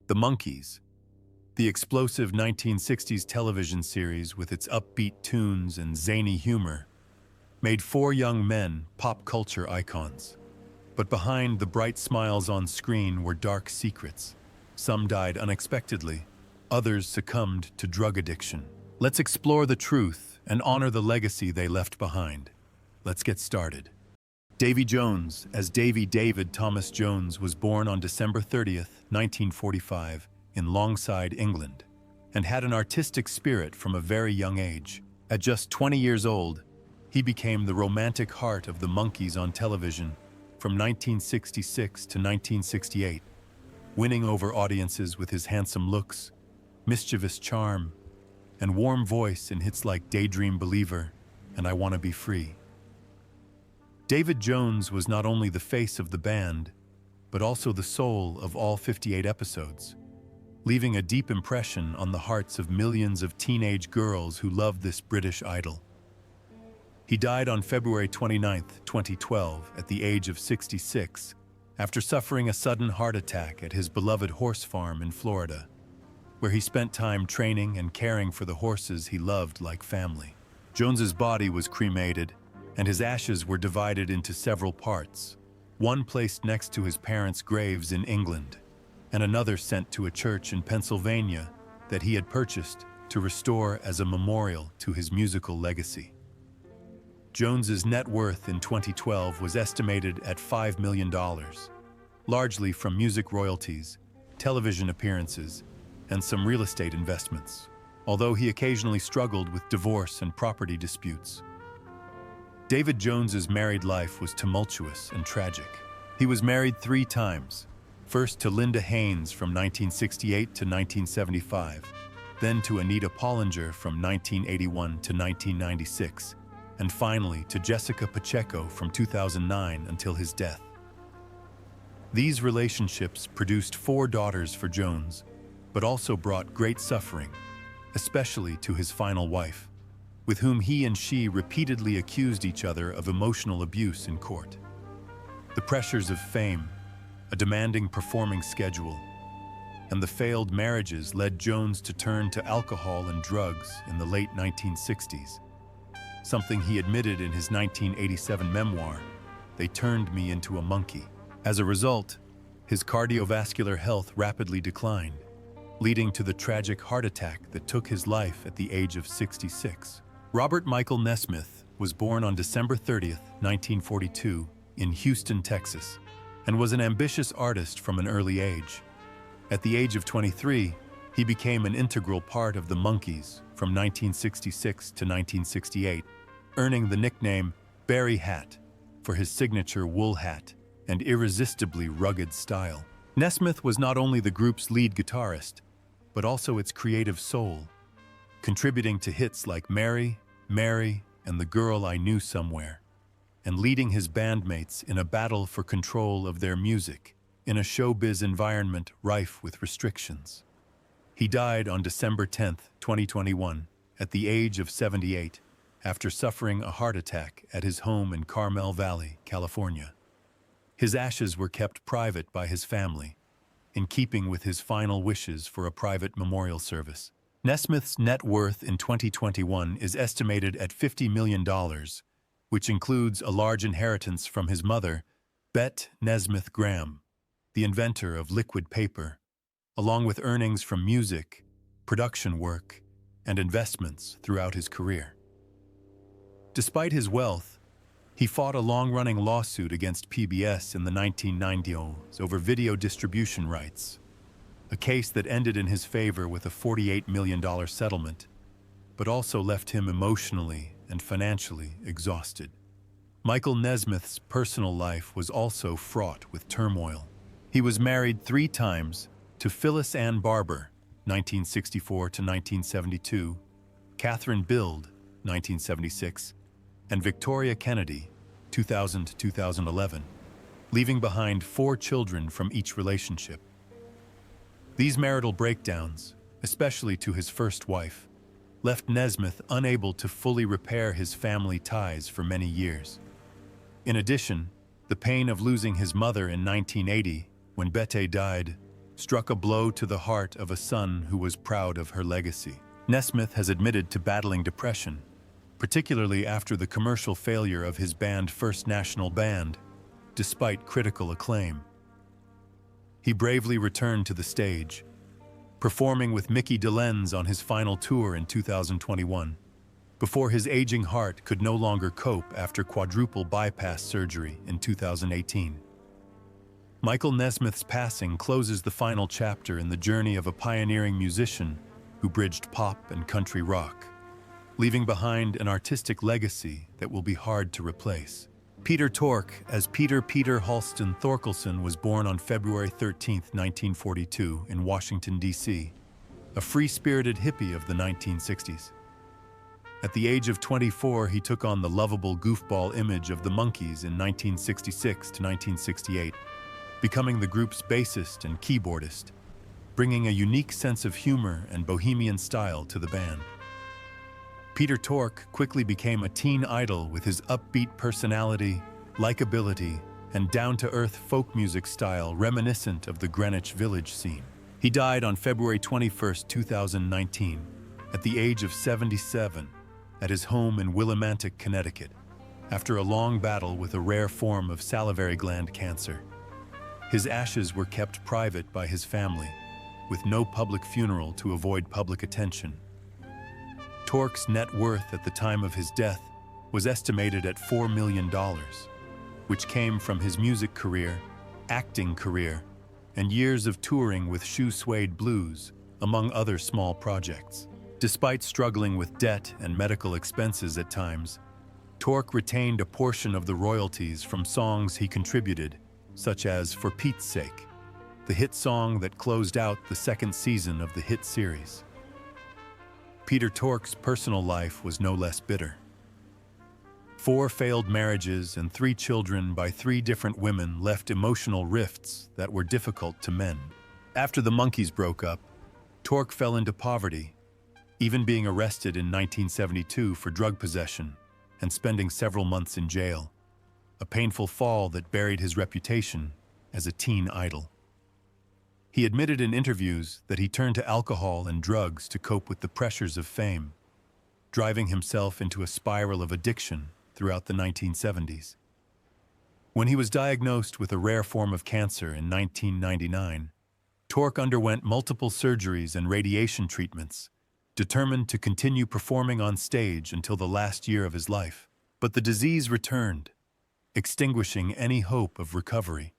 The Monkees, the explosive 1960s television series with its upbeat tunes and zany humor, made four young men pop culture icons. But behind the bright smiles on screen were dark secrets. Some died unexpectedly, others succumbed to drug addiction. Let's explore the truth and honor the legacy they left behind. Let's get started. Davy Jones, as Davy David Thomas Jones, was born on December 30th, 1945, in Longside, England, and had an artistic spirit from a very young age. At just 20 years old, he became the romantic heart of the Monkees on television from 1966 to 1968, winning over audiences with his handsome looks, mischievous charm, and warm voice in hits like Daydream Believer and I Wanna Be Free. David Jones was not only the face of the band, but also the soul of all 58 episodes, leaving a deep impression on the hearts of millions of teenage girls who loved this British idol. He died on February 29, 2012, at the age of 66, after suffering a sudden heart attack at his beloved horse farm in Florida, where he spent time training and caring for the horses he loved like family. Jones's body was cremated, and his ashes were divided into several parts, one placed next to his parents' graves in England, and another sent to a church in Pennsylvania that he had purchased to restore as a memorial to his musical legacy. Jones's net worth in 2012 was estimated at $5 million, largely from music royalties, television appearances, and some real estate investments, although he occasionally struggled with divorce and property disputes. David Jones's married life was tumultuous and tragic. He was married 3 times, first to Linda Haynes from 1968 to 1975, then to Anita Pollinger from 1981 to 1996, and finally to Jessica Pacheco from 2009 until his death. These relationships produced 4 daughters for Jones, but also brought great suffering, especially to his final wife, with whom he and she repeatedly accused each other of emotional abuse in court. The pressures of fame, a demanding performing schedule, and the failed marriages led Jones to turn to alcohol and drugs in the late 1960s, something he admitted in his 1987 memoir, They Turned Me Into a Monkey. As a result, his cardiovascular health rapidly declined, leading to the tragic heart attack that took his life at the age of 66. Robert Michael Nesmith was born on December 30, 1942, in Houston, Texas, and was an ambitious artist from an early age. At the age of 23, he became an integral part of the Monkees from 1966 to 1968, earning the nickname Barry Hat for his signature wool hat and irresistibly rugged style. Nesmith was not only the group's lead guitarist, but also its creative soul, contributing to hits like Mary, Mary, and The Girl I Knew Somewhere, and leading his bandmates in a battle for control of their music in a showbiz environment rife with restrictions. He died on December 10, 2021, at the age of 78, after suffering a heart attack at his home in Carmel Valley, California. His ashes were kept private by his family, in keeping with his final wishes for a private memorial service. Nesmith's net worth in 2021 is estimated at $50 million, which includes a large inheritance from his mother, Bet Nesmith Graham, the inventor of liquid paper, along with earnings from music, production work, and investments throughout his career. Despite his wealth, he fought a long-running lawsuit against PBS in the 1990s over video distribution rights, a case that ended in his favor with a $48 million settlement, but also left him emotionally and financially exhausted. Michael Nesmith's personal life was also fraught with turmoil. He was married 3 times to Phyllis Ann Barber, 1964 to 1972, Catherine Bild, 1976, and Victoria Kennedy, 2000 to 2011, leaving behind 4 children from each relationship. These marital breakdowns, especially to his first wife, left Nesmith unable to fully repair his family ties for many years. In addition, the pain of losing his mother in 1980, when Bette died, struck a blow to the heart of a son who was proud of her legacy. Nesmith has admitted to battling depression, particularly after the commercial failure of his band First National Band, despite critical acclaim. He bravely returned to the stage, performing with Mickey DeLenz on his final tour in 2021, before his aging heart could no longer cope after quadruple bypass surgery in 2018. Michael Nesmith's passing closes the final chapter in the journey of a pioneering musician who bridged pop and country rock, leaving behind an artistic legacy that will be hard to replace. Peter Tork, as Peter Halston Thorkelson, was born on February 13, 1942, in Washington, D.C., a free-spirited hippie of the 1960s. At the age of 24, he took on the lovable goofball image of the Monkees in 1966 to 1968, becoming the group's bassist and keyboardist, bringing a unique sense of humor and bohemian style to the band. Peter Tork quickly became a teen idol with his upbeat personality, likability, and down-to-earth folk music style reminiscent of the Greenwich Village scene. He died on February 21, 2019, at the age of 77, at his home in Willimantic, Connecticut, after a long battle with a rare form of salivary gland cancer. His ashes were kept private by his family, with no public funeral to avoid public attention. Tork's net worth at the time of his death was estimated at $4 million, which came from his music career, acting career, and years of touring with Shoe Suede Blues, among other small projects. Despite struggling with debt and medical expenses at times, Tork retained a portion of the royalties from songs he contributed, such as For Pete's Sake, the hit song that closed out the second season of the hit series. Peter Tork's personal life was no less bitter. 4 failed marriages and 3 children by 3 different women left emotional rifts that were difficult to mend. After the Monkees broke up, Tork fell into poverty, even being arrested in 1972 for drug possession and spending several months in jail, a painful fall that buried his reputation as a teen idol. He admitted in interviews that he turned to alcohol and drugs to cope with the pressures of fame, driving himself into a spiral of addiction throughout the 1970s. When he was diagnosed with a rare form of cancer in 1999, Tork underwent multiple surgeries and radiation treatments, determined to continue performing on stage until the last year of his life. But the disease returned, extinguishing any hope of recovery.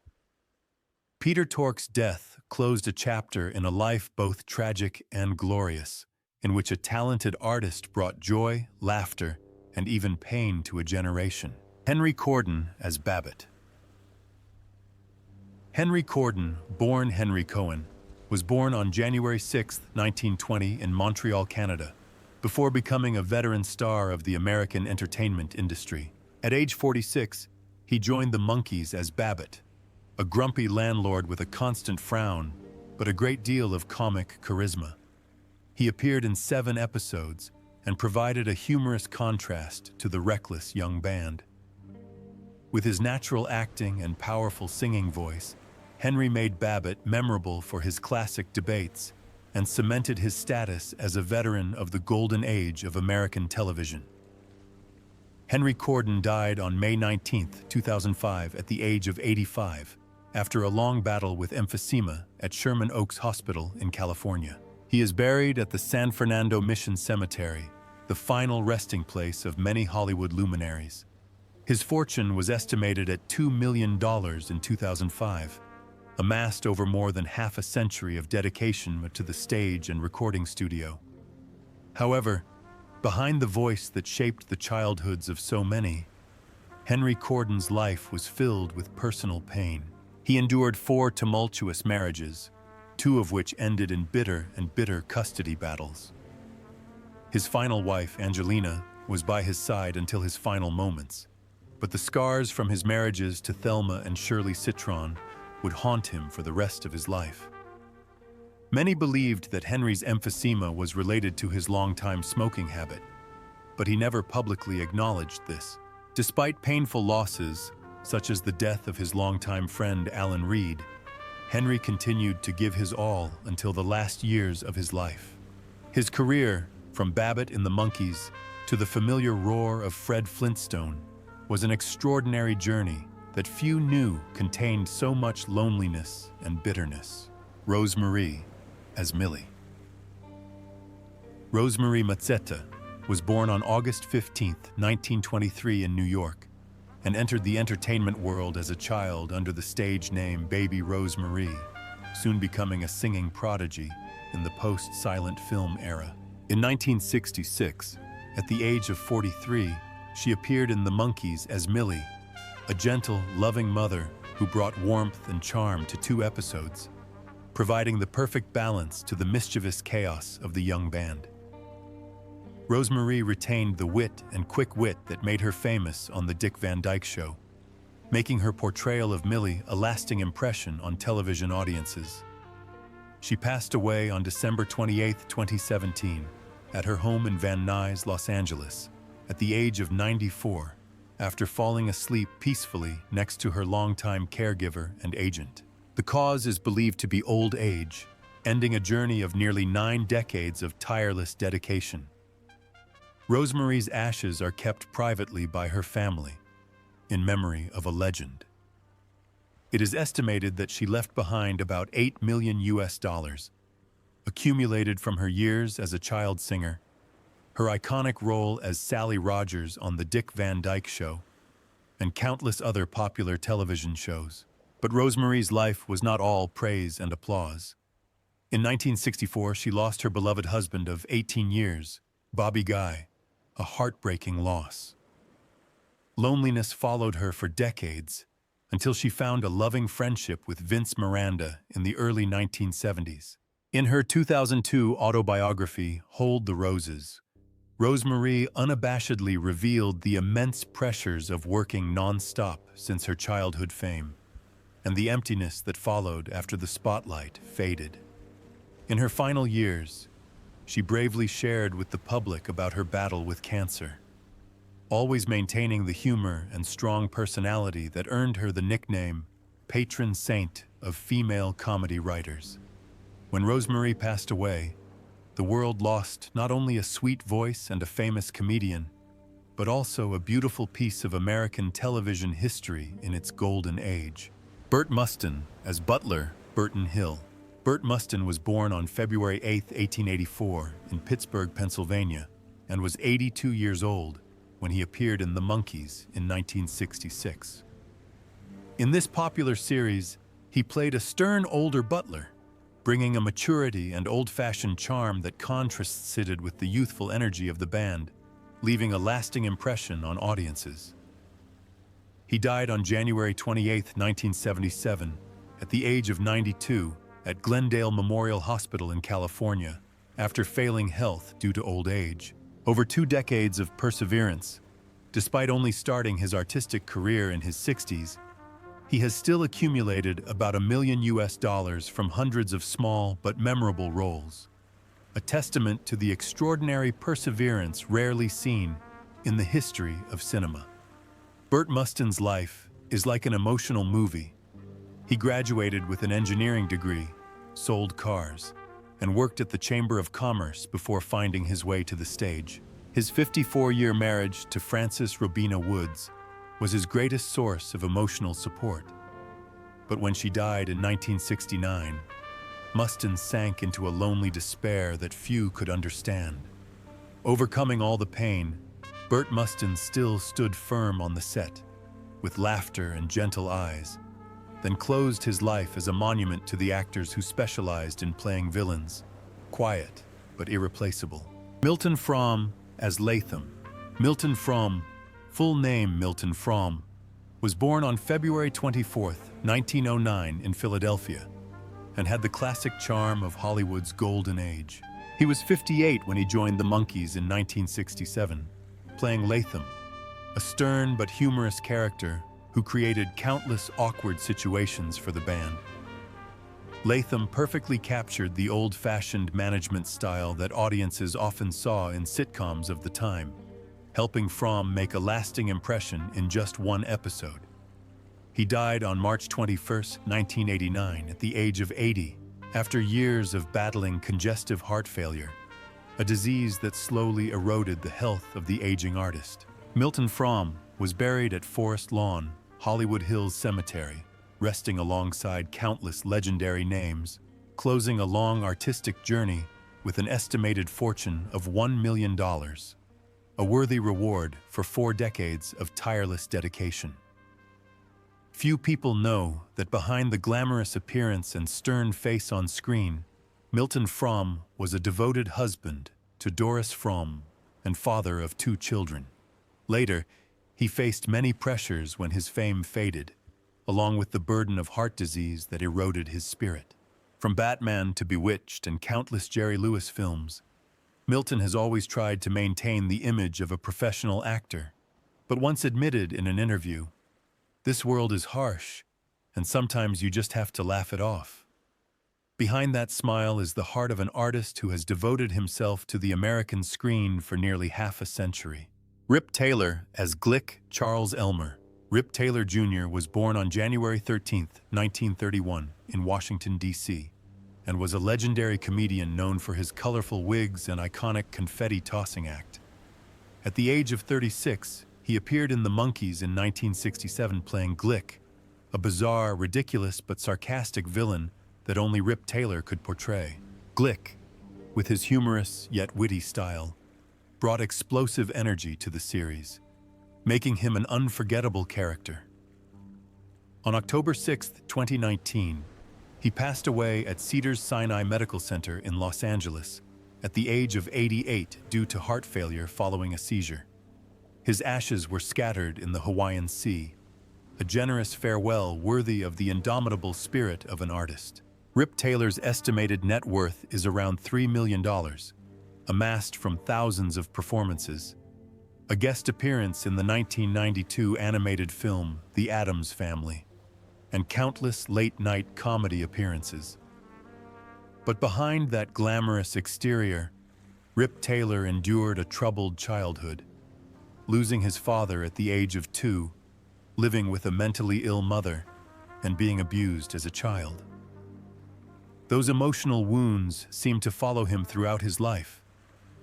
Peter Tork's death closed a chapter in a life both tragic and glorious, in which a talented artist brought joy, laughter, and even pain to a generation. Henry Corden as Babbitt. Henry Corden, born Henry Cohen, was born on January 6, 1920 in Montreal, Canada, before becoming a veteran star of the American entertainment industry. At age 46, he joined the Monkees as Babbitt, a grumpy landlord with a constant frown, but a great deal of comic charisma. He appeared in 7 episodes and provided a humorous contrast to the reckless young band. With his natural acting and powerful singing voice, Henry made Babbitt memorable for his classic debates and cemented his status as a veteran of the golden age of American television. Henry Corden died on May 19, 2005, at the age of 85, after a long battle with emphysema at Sherman Oaks Hospital in California. He is buried at the San Fernando Mission Cemetery, the final resting place of many Hollywood luminaries. His fortune was estimated at $2 million in 2005, amassed over more than half a century of dedication to the stage and recording studio. However, behind the voice that shaped the childhoods of so many, Henry Corden's life was filled with personal pain. He endured 4 tumultuous marriages, 2 of which ended in bitter custody battles. His final wife, Angelina, was by his side until his final moments, but the scars from his marriages to Thelma and Shirley Citron would haunt him for the rest of his life. Many believed that Henry's emphysema was related to his longtime smoking habit, but he never publicly acknowledged this. Despite painful losses, such as the death of his longtime friend Alan Reed, Henry continued to give his all until the last years of his life. His career, from Babbitt in the Monkees to the familiar roar of Fred Flintstone, was an extraordinary journey that few knew contained so much loneliness and bitterness. Rosemarie as Millie. Rosemarie Mazzetta was born on August 15, 1923 in New York, and entered the entertainment world as a child under the stage name Baby Rosemarie, soon becoming a singing prodigy in the post-silent film era. In 1966, at the age of 43, she appeared in The Monkees as Millie, a gentle, loving mother who brought warmth and charm to 2 episodes, providing the perfect balance to the mischievous chaos of the young band. Rosemarie retained the wit and quick wit that made her famous on The Dick Van Dyke Show, making her portrayal of Millie a lasting impression on television audiences. She passed away on December 28, 2017, at her home in Van Nuys, Los Angeles, at the age of 94, after falling asleep peacefully next to her longtime caregiver and agent. The cause is believed to be old age, ending a journey of nearly 9 decades of tireless dedication. Rosemarie's ashes are kept privately by her family, in memory of a legend. It is estimated that she left behind about $8 million, accumulated from her years as a child singer, her iconic role as Sally Rogers on The Dick Van Dyke Show, and countless other popular television shows. But Rosemarie's life was not all praise and applause. In 1964, she lost her beloved husband of 18 years, Bobby Guy, a heartbreaking loss. Loneliness followed her for decades until she found a loving friendship with Vince Miranda in the early 1970s. In her 2002 autobiography, Hold the Roses, Rosemarie unabashedly revealed the immense pressures of working non-stop since her childhood fame, and the emptiness that followed after the spotlight faded. In her final years, she bravely shared with the public about her battle with cancer, always maintaining the humor and strong personality that earned her the nickname patron saint of female comedy writers. When Rosemarie passed away, the world lost not only a sweet voice and a famous comedian, but also a beautiful piece of American television history in its golden age. Burt Mustin as Butler Burton Hill. Burt Mustin was born on February 8, 1884, in Pittsburgh, Pennsylvania, and was 82 years old when he appeared in The Monkees in 1966. In this popular series, he played a stern older butler, bringing a maturity and old-fashioned charm that contrasted with the youthful energy of the band, leaving a lasting impression on audiences. He died on January 28, 1977, at the age of 92, at Glendale Memorial Hospital in California, after failing health due to old age. Over 2 decades of perseverance, despite only starting his artistic career in his 60s, he has still accumulated about $1 million from hundreds of small but memorable roles, a testament to the extraordinary perseverance rarely seen in the history of cinema. Burt Mustin's life is like an emotional movie. He graduated with an engineering degree, sold cars, and worked at the Chamber of Commerce before finding his way to the stage. His 54-year marriage to Frances Robina Woods was his greatest source of emotional support. But when she died in 1969, Mustin sank into a lonely despair that few could understand. Overcoming all the pain, Burt Mustin still stood firm on the set, with laughter and gentle eyes, then closed his life as a monument to the actors who specialized in playing villains, quiet but irreplaceable. Milton Fromm as Latham. Milton Fromm, full name Milton Fromm, was born on February 24, 1909 in Philadelphia, and had the classic charm of Hollywood's golden age. He was 58 when he joined the Monkees in 1967, playing Latham, a stern but humorous character who created countless awkward situations for the band. Latham perfectly captured the old-fashioned management style that audiences often saw in sitcoms of the time, helping Fromm make a lasting impression in just 1 episode. He died on March 21, 1989, at the age of 80, after years of battling congestive heart failure, a disease that slowly eroded the health of the aging artist. Milton Fromm was buried at Forest Lawn, Hollywood Hills Cemetery, resting alongside countless legendary names, closing a long artistic journey with an estimated fortune of $1 million, a worthy reward for 4 decades of tireless dedication. Few people know that behind the glamorous appearance and stern face on screen, Milton Fromm was a devoted husband to Doris Fromm and father of 2 children. Later, he faced many pressures when his fame faded, along with the burden of heart disease that eroded his spirit. From Batman to Bewitched and countless Jerry Lewis films, Milton has always tried to maintain the image of a professional actor, but once admitted in an interview, "This world is harsh, and sometimes you just have to laugh it off." Behind that smile is the heart of an artist who has devoted himself to the American screen for nearly half a century. Rip Taylor as Glick Charles Elmer. Rip Taylor Jr. was born on January 13, 1931, in Washington, D.C., and was a legendary comedian known for his colorful wigs and iconic confetti-tossing act. At the age of 36, he appeared in The Monkees in 1967 playing Glick, a bizarre, ridiculous, but sarcastic villain that only Rip Taylor could portray. Glick, with his humorous yet witty style, brought explosive energy to the series, making him an unforgettable character. On October 6, 2019, he passed away at Cedars-Sinai Medical Center in Los Angeles at the age of 88 due to heart failure following a seizure. His ashes were scattered in the Hawaiian Sea, a generous farewell worthy of the indomitable spirit of an artist. Rip Taylor's estimated net worth is around $3 million, amassed from thousands of performances, a guest appearance in the 1992 animated film The Addams Family, and countless late-night comedy appearances. But behind that glamorous exterior, Rip Taylor endured a troubled childhood, losing his father at the age of 2, living with a mentally ill mother, and being abused as a child. Those emotional wounds seemed to follow him throughout his life,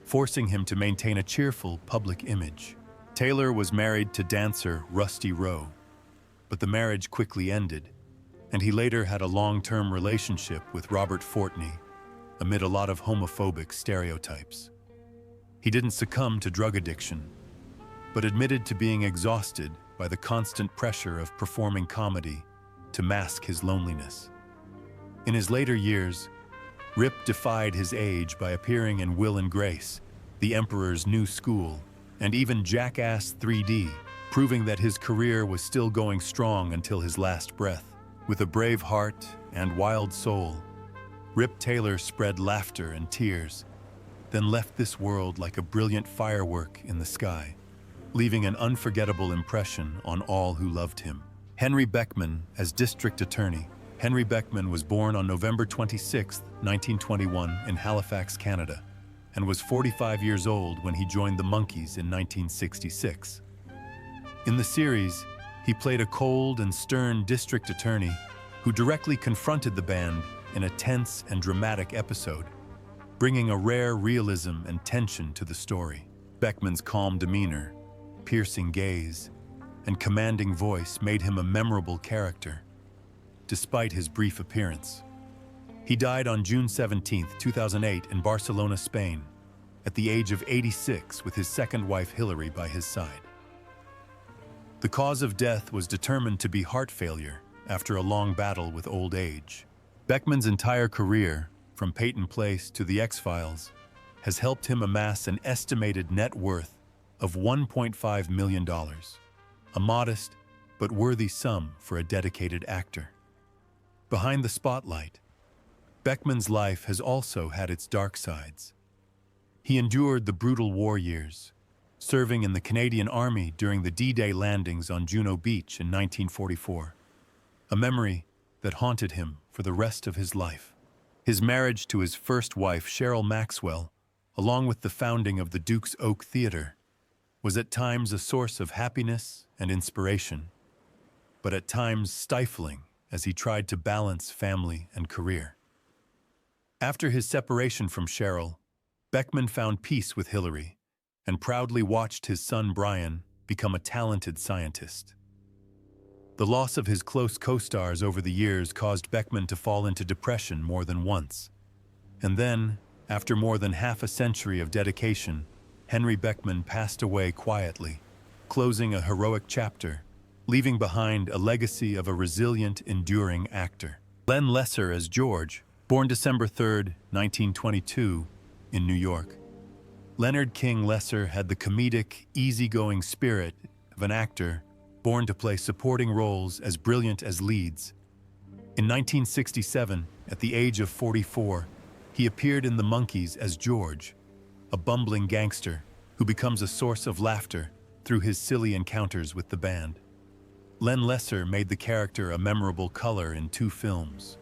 forcing him to maintain a cheerful public image. Taylor was married to dancer Rusty Rowe, but the marriage quickly ended, and he later had a long-term relationship with Robert Fortney, amid a lot of homophobic stereotypes. He didn't succumb to drug addiction, but admitted to being exhausted by the constant pressure of performing comedy to mask his loneliness. In his later years, Rip defied his age by appearing in Will and Grace, The Emperor's New School, and even Jackass 3D, proving that his career was still going strong until his last breath. With a brave heart and wild soul, Rip Taylor spread laughter and tears, then left this world like a brilliant firework in the sky, leaving an unforgettable impression on all who loved him. Henry Beckman as District Attorney. Henry Beckman was born on November 26, 1921, in Halifax, Canada, and was 45 years old when he joined the Monkees in 1966. In the series, he played a cold and stern district attorney who directly confronted the band in a tense and dramatic episode, bringing a rare realism and tension to the story. Beckman's calm demeanor, piercing gaze, and commanding voice made him a memorable character, despite his brief appearance. He died on June 17, 2008 in Barcelona, Spain, at the age of 86 with his second wife Hillary by his side. The cause of death was determined to be heart failure after a long battle with old age. Beckman's entire career, from Peyton Place to The X-Files, has helped him amass an estimated net worth of $1.5 million, a modest but worthy sum for a dedicated actor. Behind the spotlight, Beckman's life has also had its dark sides. He endured the brutal war years, serving in the Canadian Army during the D-Day landings on Juno Beach in 1944, a memory that haunted him for the rest of his life. His marriage to his first wife, Cheryl Maxwell, along with the founding of the Duke's Oak Theatre, was at times a source of happiness and inspiration. but at times stifling as he tried to balance family and career. After his separation from Cheryl, Beckman found peace with Hillary and proudly watched his son Brian become a talented scientist. The loss of his close co-stars over the years caused Beckman to fall into depression more than once. And then, after more than half a century of dedication, Henry Beckman passed away quietly, closing a heroic chapter, leaving behind a legacy of a resilient, enduring actor. Len Lesser as George, born December 3, 1922, in New York. Leonard King Lesser had the comedic, easygoing spirit of an actor born to play supporting roles as brilliant as leads. In 1967, at the age of 44, he appeared in The Monkees as George, a bumbling gangster who becomes a source of laughter through his silly encounters with the band. Len Lesser made the character a memorable color in 2 films,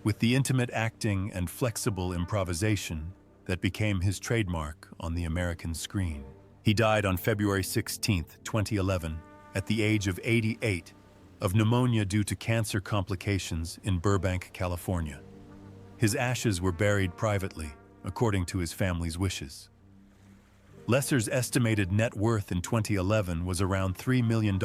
with the intimate acting and flexible improvisation that became his trademark on the American screen. He died on February 16, 2011, at the age of 88, of pneumonia due to cancer complications in Burbank, California. His ashes were buried privately, according to his family's wishes. Lesser's estimated net worth in 2011 was around $3 million,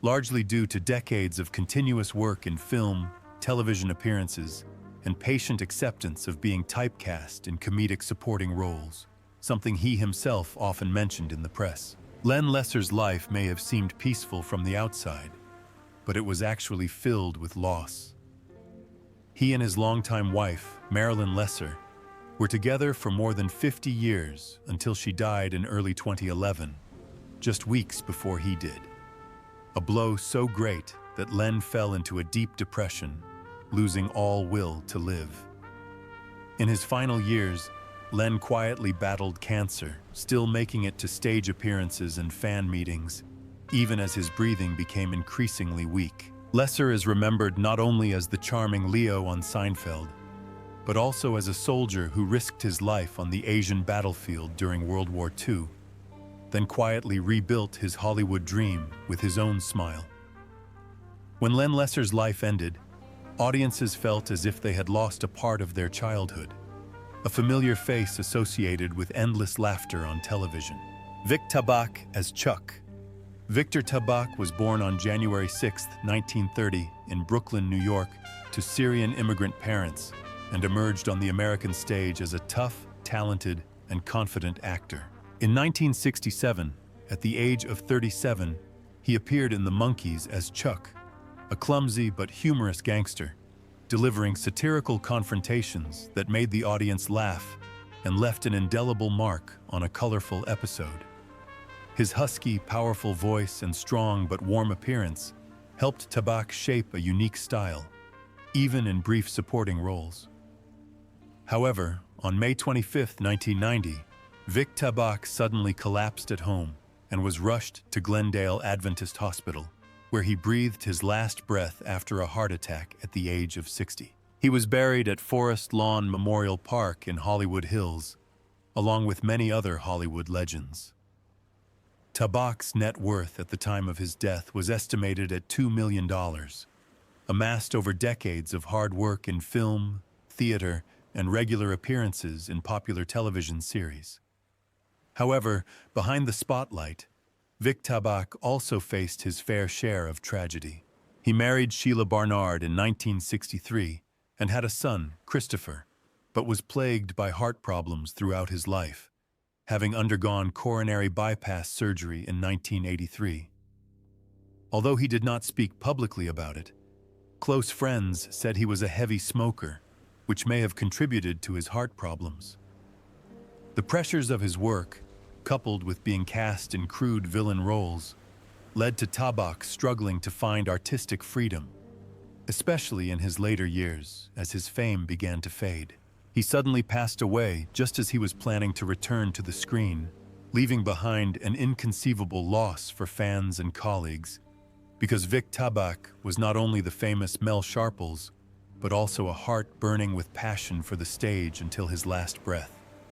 largely due to decades of continuous work in film, television appearances, and patient acceptance of being typecast in comedic supporting roles, something he himself often mentioned in the press. Len Lesser's life may have seemed peaceful from the outside, but it was actually filled with loss. He and his longtime wife, Marilyn Lesser, were together for more than 50 years until she died in early 2011, just weeks before he did. A blow so great that Len fell into a deep depression, losing all will to live. In his final years, Len quietly battled cancer, still making it to stage appearances and fan meetings, even as his breathing became increasingly weak. Lesser is remembered not only as the charming Leo on Seinfeld, but also as a soldier who risked his life on the Asian battlefield during World War II, then quietly rebuilt his Hollywood dream with his own smile. When Len Lesser's life ended, audiences felt as if they had lost a part of their childhood, a familiar face associated with endless laughter on television. Vic Tabak as Chuck. Victor Tabak was born on January 6, 1930, in Brooklyn, New York, to Syrian immigrant parents, and emerged on the American stage as a tough, talented, and confident actor. In 1967, at the age of 37, he appeared in The Monkees as Chuck, a clumsy but humorous gangster, delivering satirical confrontations that made the audience laugh and left an indelible mark on a colorful episode. His husky, powerful voice and strong but warm appearance helped Tabak shape a unique style, even in brief supporting roles. However, on May 25, 1990, Vic Tabak suddenly collapsed at home and was rushed to Glendale Adventist Hospital, where he breathed his last breath after a heart attack at the age of 60. He was buried at Forest Lawn Memorial Park in Hollywood Hills, along with many other Hollywood legends. Tabak's net worth at the time of his death was estimated at $2 million, amassed over decades of hard work in film, theater, and regular appearances in popular television series. However, behind the spotlight, Vic Tabak also faced his fair share of tragedy. He married Sheila Barnard in 1963 and had a son, Christopher, but was plagued by heart problems throughout his life, having undergone coronary bypass surgery in 1983. Although he did not speak publicly about it, close friends said he was a heavy smoker, which may have contributed to his heart problems. The pressures of his work, coupled with being cast in crude villain roles, led to Tabak struggling to find artistic freedom, especially in his later years as his fame began to fade. He suddenly passed away just as he was planning to return to the screen, leaving behind an inconceivable loss for fans and colleagues, because Vic Tabak was not only the famous Mel Sharples, but also a heart burning with passion for the stage until his last breath.